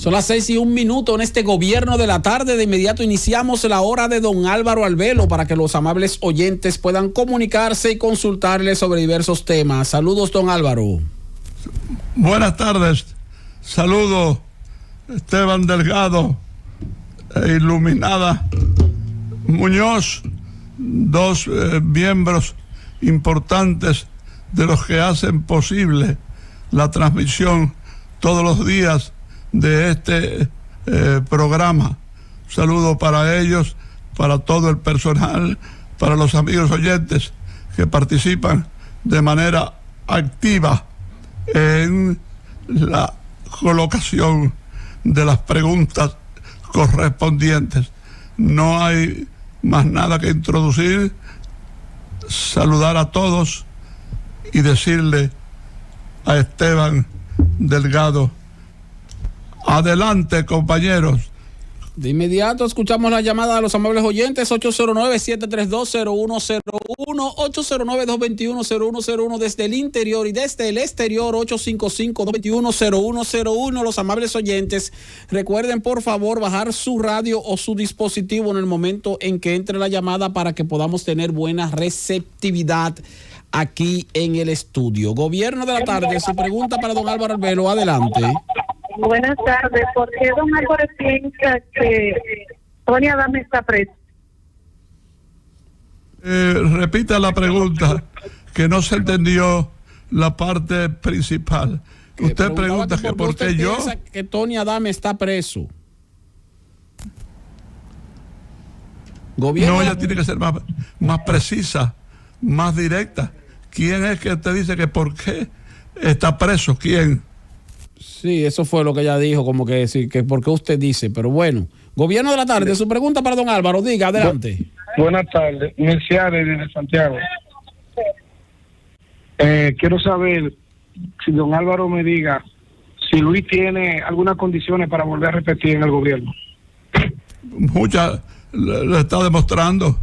Son las 6:01 en este gobierno de la tarde. De inmediato iniciamos la hora de don Álvaro Albelo para que los amables oyentes puedan comunicarse y consultarle sobre diversos temas. Saludos, don Álvaro. Buenas tardes. Saludos, Esteban Delgado e Iluminada Muñoz, dos miembros importantes de los que hacen posible la transmisión todos los días de este programa. Un saludo para ellos, para todo el personal, para los amigos oyentes que participan de manera activa en la colocación de las preguntas correspondientes. No hay más nada que introducir, saludar a todos y decirle a Esteban Delgado: adelante, compañeros. De inmediato escuchamos la llamada de los amables oyentes. 809-732-0101, 809-221-0101 desde el interior y desde el exterior, 855-221-0101. Los amables oyentes, recuerden por favor bajar su radio o su dispositivo en el momento en que entre la llamada para que podamos tener buena receptividad aquí en el estudio. Gobierno de la tarde, su pregunta para don Álvaro Albelo, adelante. Buenas tardes. ¿Por qué don Álvaro piensa que Tony Adame está preso? Repita la pregunta, que no se entendió la parte principal. Usted pregunta que por qué yo... piensa que Tony Adame está preso. Gobierno... No, ella tiene que ser más precisa, más directa. ¿Quién es que te dice que por qué está preso? ¿Quién? Sí, eso fue lo que ella dijo, como que sí, que por qué usted dice, pero bueno. Gobierno de la tarde, su pregunta para don Álvaro, diga, adelante. Buenas tardes, Mercedes desde Santiago. Quiero saber si don Álvaro me diga si Luis tiene algunas condiciones para volver a repetir en el gobierno. Muchas lo está demostrando.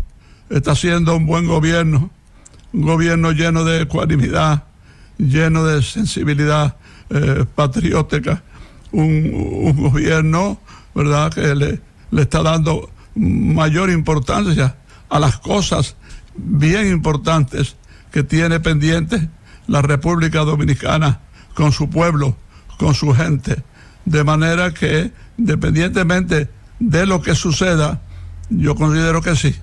Está haciendo un buen gobierno, un gobierno lleno de ecuanimidad, lleno de sensibilidad patriótica, un gobierno, ¿verdad?, que le está dando mayor importancia a las cosas bien importantes que tiene pendientes la República Dominicana con su pueblo, con su gente, de manera que independientemente de lo que suceda, yo considero que sí,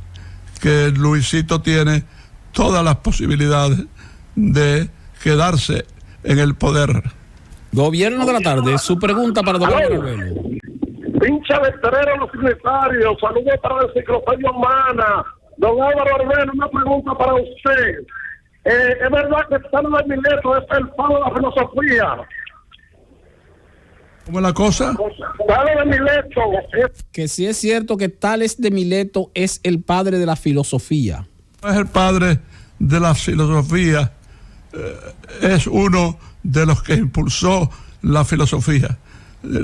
que Luisito tiene todas las posibilidades de quedarse en el poder. Gobierno de la tarde, su pregunta para don Álvaro Albelo. Pincha Veterero, los secretarios, saludos para la enciclopedia humana. Don Álvaro Albelo, una pregunta para usted. ¿Es verdad que Tales de Mileto es el padre de la filosofía? ¿Cómo es la cosa? Tales de Mileto. Que sí es cierto que Tales de Mileto es el padre de la filosofía. Es el padre de la filosofía, es uno de los que impulsó la filosofía,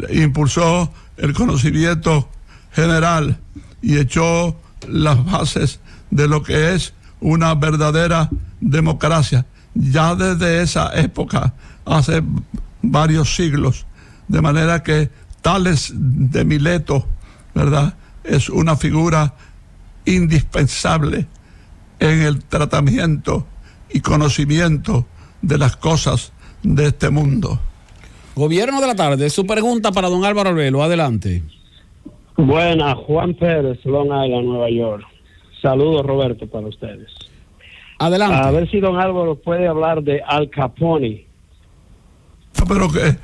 impulsó el conocimiento general y echó las bases de lo que es una verdadera democracia, ya desde esa época, hace varios siglos, de manera que Tales de Mileto, ¿verdad?, es una figura indispensable en el tratamiento y conocimiento de las cosas de este mundo. Gobierno de la tarde, su pregunta para don Álvaro Albelo, adelante. Buenas, Juan Pérez, Long Island, Nueva York. Saludos, Roberto, para ustedes. Adelante. A ver si don Álvaro puede hablar de Al Capone. Pero que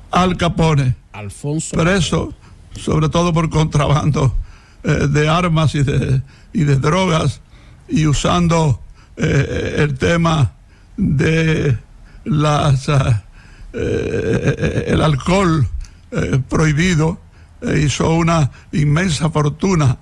Al Capone, Alfonso, preso sobre todo por contrabando de armas y de drogas, y usando el tema de el alcohol prohibido, hizo una inmensa fortuna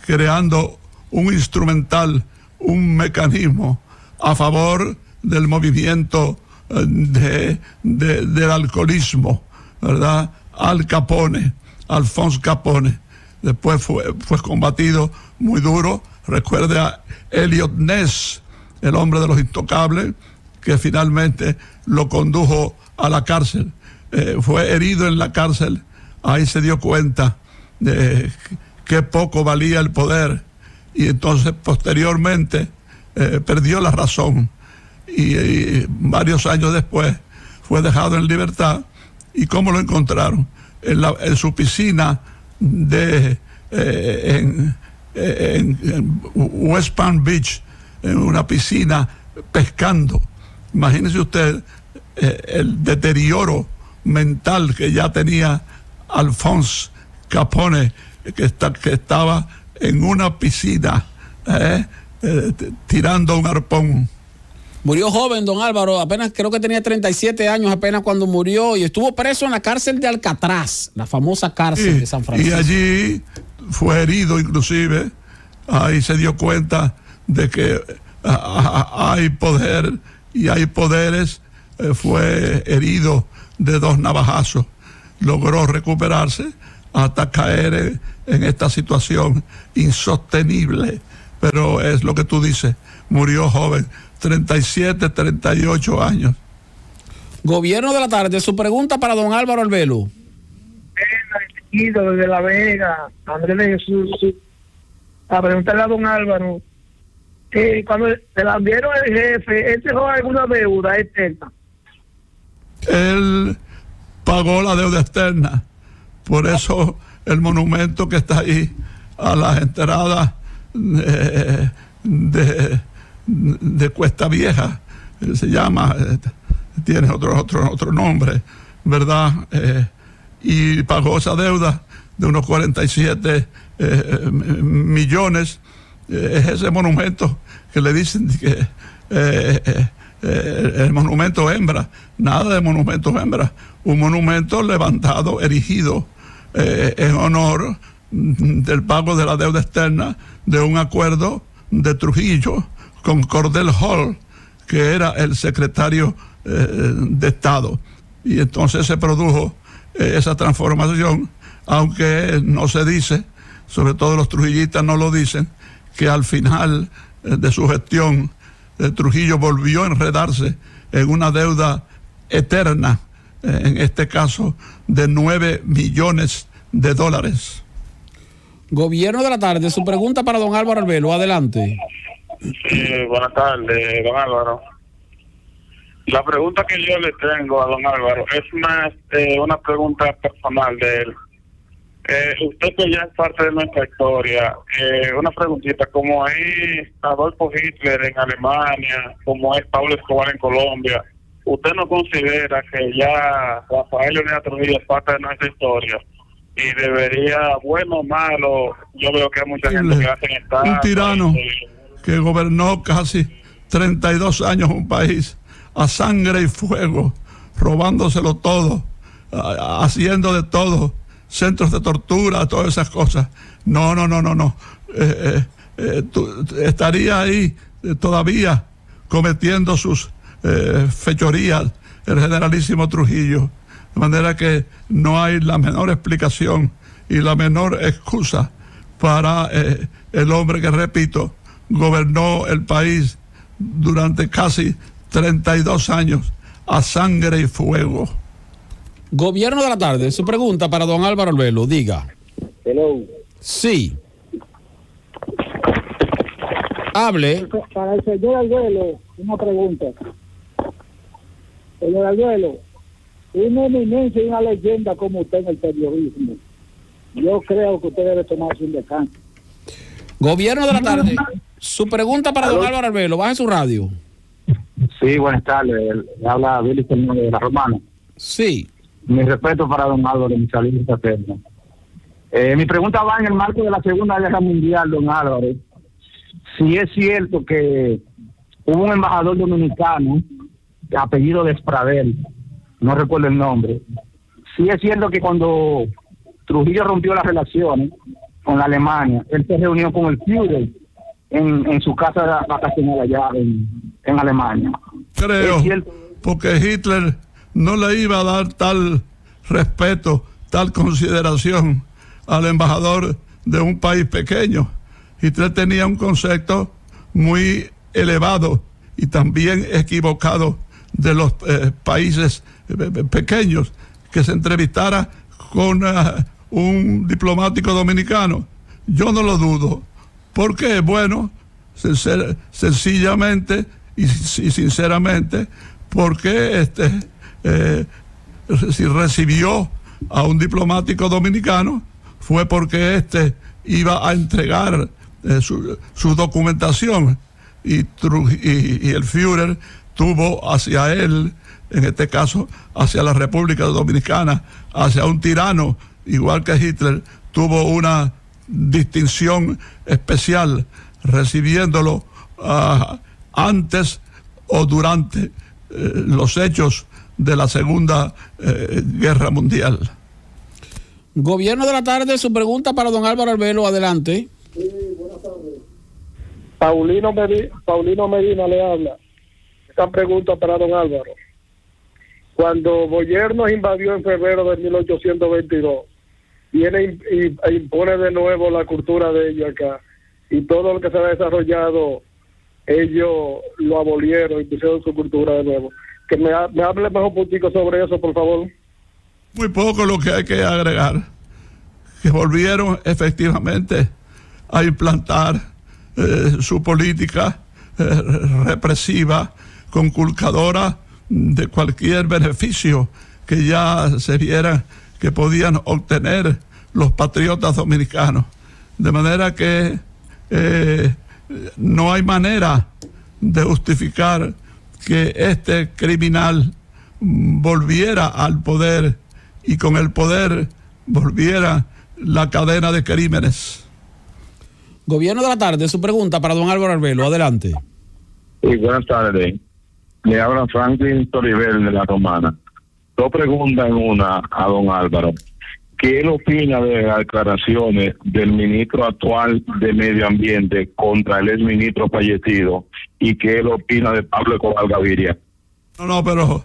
creando un instrumental, un mecanismo a favor del movimiento del alcoholismo, ¿verdad? Al Capone, Alfonso Capone. Después fue combatido muy duro. Recuerde a Elliot Ness, el hombre de los intocables, que finalmente lo condujo a la cárcel. Fue herido en la cárcel ahí se dio cuenta de qué poco valía el poder, y entonces posteriormente perdió la razón, y varios años después fue dejado en libertad. ¿Y cómo lo encontraron? En su piscina en West Palm Beach, en una piscina pescando. Imagínese usted el deterioro mental que ya tenía Alphonse Capone, que estaba en una piscina tirando un arpón. Murió joven, don Álvaro, apenas creo que tenía 37 años apenas cuando murió, y estuvo preso en la cárcel de Alcatraz, la famosa cárcel de San Francisco. Y allí fue herido inclusive. Ahí se dio cuenta de que hay poder y hay poderes. Fue herido de 2 navajazos. Logró recuperarse hasta caer en esta situación insostenible. Pero es lo que tú dices, murió joven, 37, 38 años. Gobierno de la tarde, su pregunta para don Álvaro Arbelo. Desde La Vega, Andrés de Jesús, a preguntarle a don Álvaro, cuando se la enviaron el jefe, ¿él dejó alguna deuda externa? Él pagó la deuda externa, por eso el monumento que está ahí a las entradas de Cuesta Vieja, se llama, tiene otro nombre, ¿verdad? Y pagó esa deuda de unos 47 millones. Es ese monumento que le dicen que el monumento hembra, nada de monumento hembra, un monumento levantado, erigido en honor del pago de la deuda externa de un acuerdo de Trujillo con Cordell Hull, que era el secretario de Estado. Y entonces se produjo esa transformación, aunque no se dice, sobre todo los trujillistas no lo dicen, que al final de su gestión Trujillo volvió a enredarse en una deuda eterna, en este caso de $9 millones. Gobierno de la tarde, su pregunta para don Álvaro Arbelo, adelante. Buenas tardes, don Álvaro. La pregunta que yo le tengo a don Álvaro es más una pregunta personal de él. Usted que ya es parte de nuestra historia, una preguntita, como es Adolfo Hitler en Alemania, como es Pablo Escobar en Colombia, ¿usted no considera que ya Rafael Leónidas Trujillo es parte de nuestra historia? Y debería, bueno o malo, yo veo que hay mucha gente que hacen esta... Un tirano que gobernó casi 32 años un país a sangre y fuego, robándoselo todo, haciendo de todo, centros de tortura, todas esas cosas. No. Estaría ahí todavía cometiendo sus fechorías el generalísimo Trujillo. De manera que no hay la menor explicación y la menor excusa para el hombre que, repito, gobernó el país durante casi 32 años a sangre y fuego. Gobierno de la tarde, su pregunta para don Álvaro Arbelo, diga. Hello. Sí. Hable. Para el señor Arguello, una pregunta. Señor Arguello, una eminencia y una leyenda como usted en el periodismo, yo creo que usted debe tomarse un descanso. Gobierno de la tarde, su pregunta para don Álvaro Arbelo, baje su radio. Sí, buenas tardes. Le habla Billy Fernández de La Romana. Sí. Mi respeto para don Álvaro, mi saludo fraterno. Mi pregunta va en el marco de la Segunda Guerra Mundial, don Álvaro. Si es cierto que hubo un embajador dominicano, de apellido Despradel, no recuerdo el nombre. Si es cierto que cuando Trujillo rompió las relaciones con la Alemania, él se reunió con el Führer en su casa vacacional allá en Alemania. Creo, porque Hitler no le iba a dar tal respeto, tal consideración al embajador de un país pequeño. Hitler tenía un concepto muy elevado y también equivocado de los países pequeños, que se entrevistara con un diplomático dominicano. Yo no lo dudo. ¿Por qué? Bueno, sencillamente y sinceramente, porque si recibió a un diplomático dominicano fue porque iba a entregar su documentación y el Führer tuvo hacia él, en este caso hacia la República Dominicana, hacia un tirano, igual que Hitler, tuvo una distinción especial recibiéndolo antes o durante los hechos de la Segunda Guerra Mundial. Gobierno de la tarde, su pregunta para don Álvaro Arbelo, adelante. Sí, buenas tardes. Paulino Medina le habla. Esta pregunta para don Álvaro. Cuando Boyer nos invadió en febrero de 1822, viene e impone de nuevo la cultura de ellos acá, y todo lo que se ha desarrollado, ellos lo abolieron y pusieron su cultura de nuevo. Que me hable mejor un poquito sobre eso, por favor. Muy poco lo que hay que agregar, que volvieron efectivamente a implantar su política represiva, conculcadora de cualquier beneficio que ya se viera que podían obtener los patriotas dominicanos. De manera que no hay manera de justificar que este criminal volviera al poder y con el poder volviera la cadena de crímenes. Gobierno de la tarde, su pregunta para don Álvaro Arbelo, adelante. Sí, buenas tardes. Le habla Franklin Toribel de La Romana. Dos preguntas en una a don Álvaro. ¿Qué él opina de las declaraciones del ministro actual de Medio Ambiente contra el exministro fallecido? ¿Y qué él opina de Pablo Escobar Gaviria? No, pero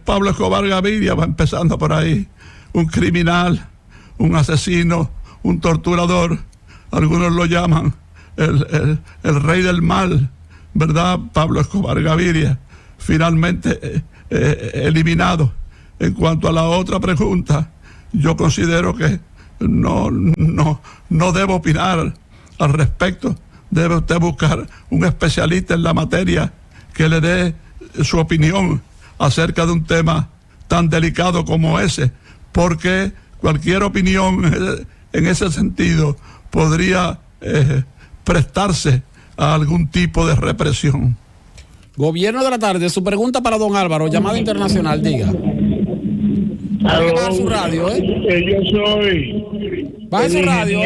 Pablo Escobar Gaviria va empezando por ahí. Un criminal, un asesino, un torturador. Algunos lo llaman el rey del mal, ¿verdad? Pablo Escobar Gaviria, finalmente eliminado. En cuanto a la otra pregunta, yo considero que no debo opinar al respecto. Debe usted buscar un especialista en la materia que le dé su opinión acerca de un tema tan delicado como ese, porque cualquier opinión en ese sentido podría prestarse a algún tipo de represión. Gobierno de la tarde, su pregunta para don Álvaro, llamada internacional, diga. Hay que bajar su radio, Yo soy baje su radio.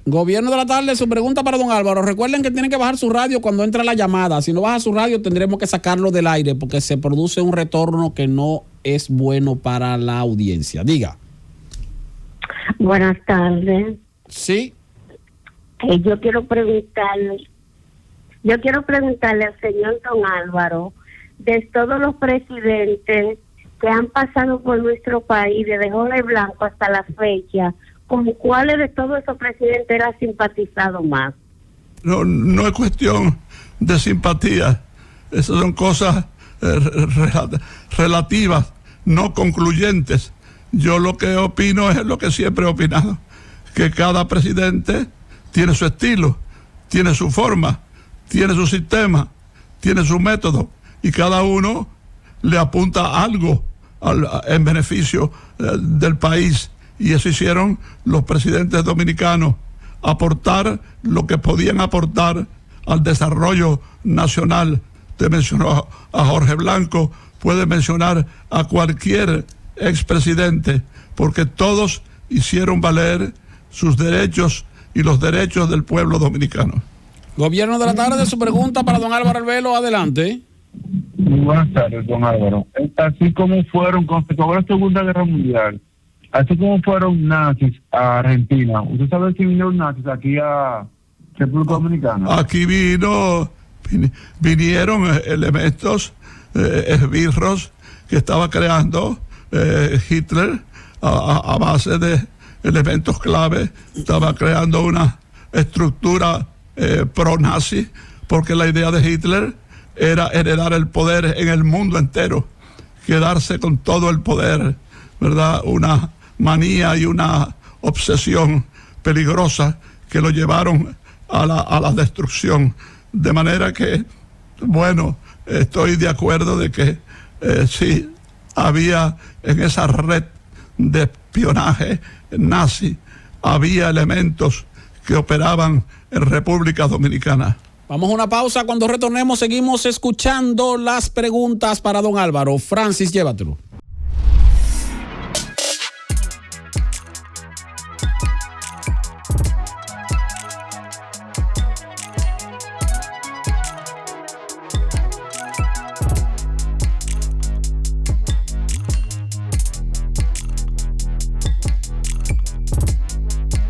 Gobierno de la tarde, su pregunta para don Álvaro. Recuerden que tienen que bajar su radio cuando entra la llamada. Si no baja su radio, tendremos que sacarlo del aire porque se produce un retorno que no es bueno para la audiencia. Diga. Buenas tardes. Sí. Yo quiero preguntarle al señor don Álvaro, de todos los presidentes que han pasado por nuestro país, desde Jorge Blanco hasta la fecha, ¿con cuáles de todos esos presidentes era simpatizado más? No es cuestión de simpatía. Esas son cosas relativas, no concluyentes. Yo lo que opino es lo que siempre he opinado, que cada presidente tiene su estilo, tiene su forma, tiene su sistema, tiene su método, y cada uno le apunta algo en beneficio del país. Y eso hicieron los presidentes dominicanos, aportar lo que podían aportar al desarrollo nacional. Te mencionó a Jorge Blanco, puede mencionar a cualquier expresidente, porque todos hicieron valer sus derechos y los derechos del pueblo dominicano. Gobierno de la tarde, su pregunta para don Álvaro Arbelo, adelante. Buenas tardes, don Álvaro. Así como fueron, con la Segunda Guerra Mundial, así como fueron nazis a Argentina, ¿usted sabe si vinieron nazis aquí a República Dominicana? Aquí vinieron elementos esbirros que estaba creando Hitler a base de elementos clave. Estaba creando una estructura pro-nazi, porque la idea de Hitler era heredar el poder en el mundo entero, quedarse con todo el poder, ¿verdad? Una manía y una obsesión peligrosa que lo llevaron a la destrucción. De manera que, bueno, estoy de acuerdo de que sí, había en esa red de espionaje nazi, había elementos que operaban en República Dominicana. Vamos a una pausa. Cuando retornemos seguimos escuchando las preguntas para don Álvaro. Francis, llévatelo.